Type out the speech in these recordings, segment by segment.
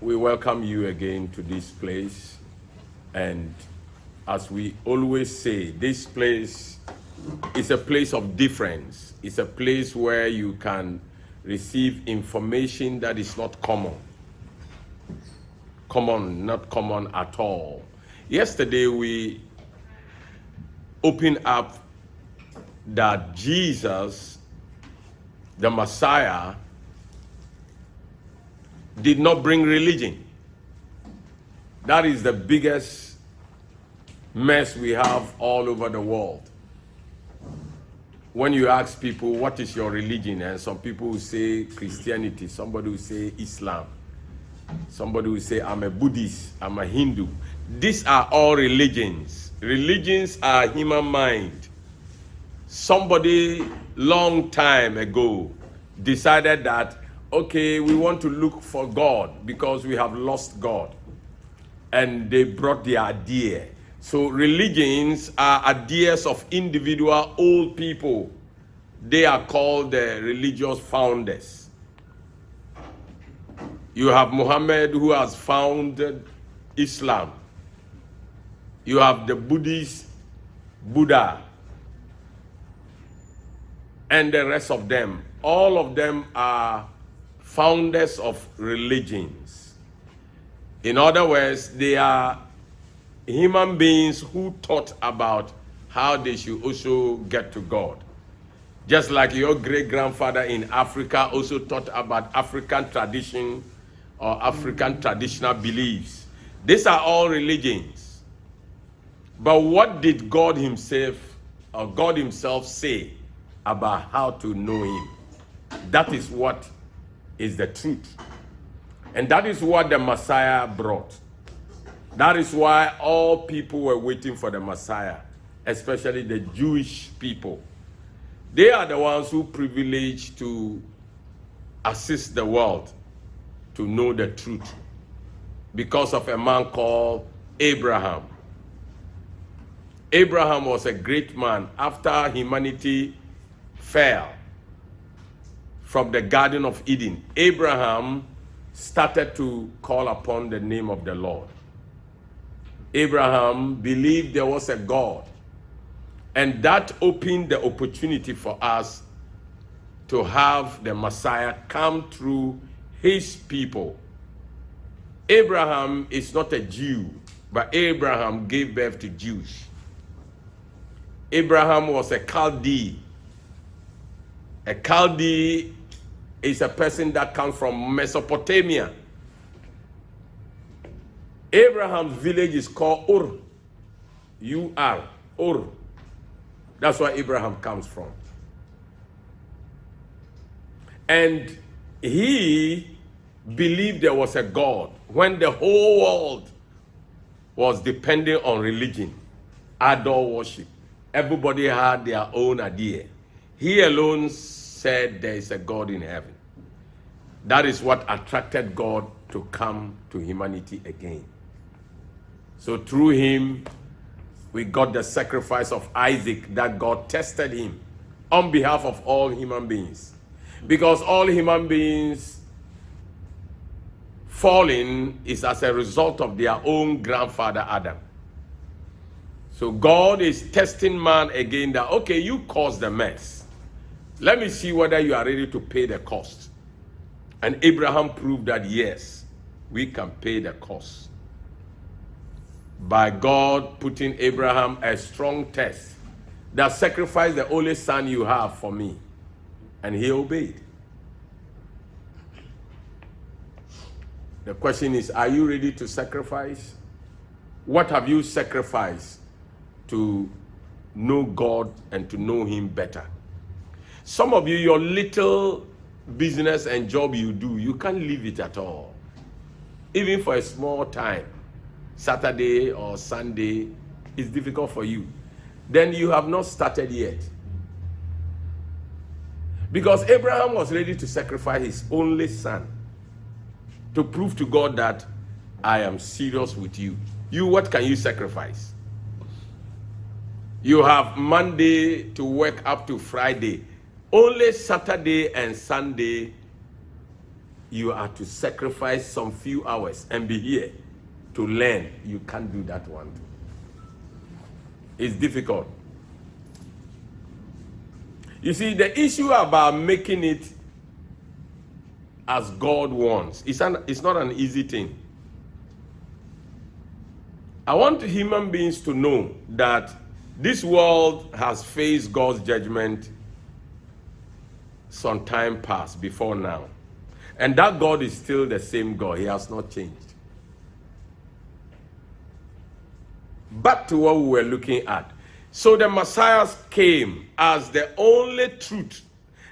we welcome you again to this place. And as we always say, this place is a place of difference. It's a place where you can receive information that is not common. Not common at all. Yesterday we opened up that Jesus, the Messiah, did not bring religion. That is the biggest mess we have all over the world. When you ask people, what is your religion? And some people will say Christianity, somebody will say Islam, somebody will say I'm a Buddhist, I'm a Hindu. These are all religions. Religions are human mind. Somebody long time ago decided that, okay, we want to look for God because we have lost God. And they brought the idea. So religions are ideas of individual old people. They are called the religious founders. You have Muhammad, who has founded Islam. You have the Buddhist, Buddha, and the rest of them. All of them are founders of religions. In other words, they are human beings who thought about how they should also get to God. Just like your great-grandfather in Africa also thought about African tradition or African traditional beliefs. These are all religions. But what did God himself say about how to know him? That is what is the truth. And that is what the Messiah brought. That is why all people were waiting for the Messiah, especially the Jewish people. They are the ones who privileged to assist the world to know the truth because of a man called Abraham. Abraham was a great man after humanity fell from the Garden of Eden. Abraham started to call upon the name of the Lord. Abraham believed there was a God, and that opened the opportunity for us to have the Messiah come through his people. Abraham is not a Jew, but Abraham gave birth to Jews. Abraham was a Chaldee. A Chaldee is a person that comes from Mesopotamia. Abraham's village is called Ur. U-R, Ur. That's where Abraham comes from. And he believed there was a God when the whole world was depending on religion, idol worship. Everybody had their own idea. He alone said there is a God in heaven. That is what attracted God to come to humanity again. So through him, we got the sacrifice of Isaac that God tested him on behalf of all human beings. Because all human beings falling is as a result of their own grandfather Adam. So God is testing man again that, okay, you caused the mess. Let me see whether you are ready to pay the cost. And Abraham proved that, yes, we can pay the cost. By God putting Abraham a strong test that sacrifice the only son you have for me. And he obeyed. The question is, are you ready to sacrifice? What have you sacrificed to know God and to know him better? Some of you, your little business and job you do, you can't leave it at all. Even for a small time, Saturday or Sunday, is difficult for you. Then you have not started yet. Because Abraham was ready to sacrifice his only son to prove to God that I am serious with you. You, what can you sacrifice? You have Monday to work up to Friday. Only Saturday and Sunday you are to sacrifice some few hours and be here to learn. You can't do that one. It's difficult. You see, the issue about making it as God wants, it's not an easy thing. I want human beings to know that this world has faced God's judgment some time past, before now. And that God is still the same God. He has not changed. Back to what we were looking at. So the Messiah came as the only truth.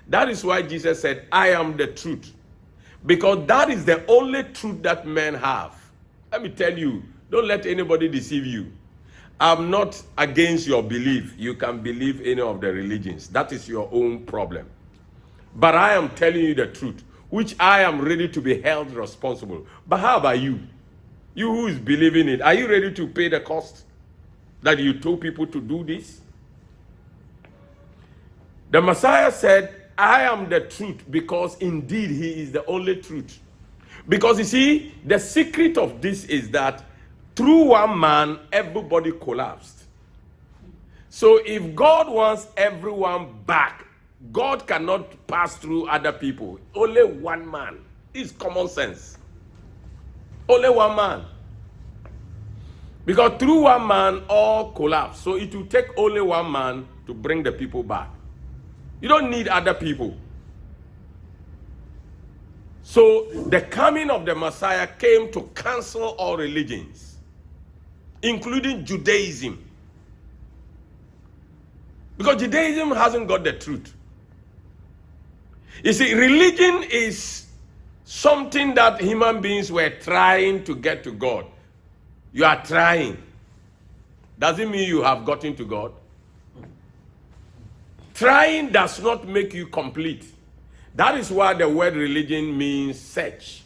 That is why Jesus said, I am the truth. Because that is the only truth that men have. Let me tell you, don't let anybody deceive you. I'm not against your belief. You can believe any of the religions. That is your own problem. But I am telling you the truth, which I am ready to be held responsible. But how about you? You who is believing it, are you ready to pay the cost that you told people to do this? The Messiah said, I am the truth, because indeed he is the only truth. Because you see, the secret of this is that through one man, everybody collapsed. So if God wants everyone back, God cannot pass through other people. Only one man. It's common sense. Only one man. Because through one man, all collapse. So it will take only one man to bring the people back. You don't need other people. So the coming of the Messiah came to cancel all religions, including Judaism. Because Judaism hasn't got the truth. You see, religion is something that human beings were trying to get to God. You are trying. Doesn't mean you have gotten to God. Trying does not make you complete. That is why the word religion means search.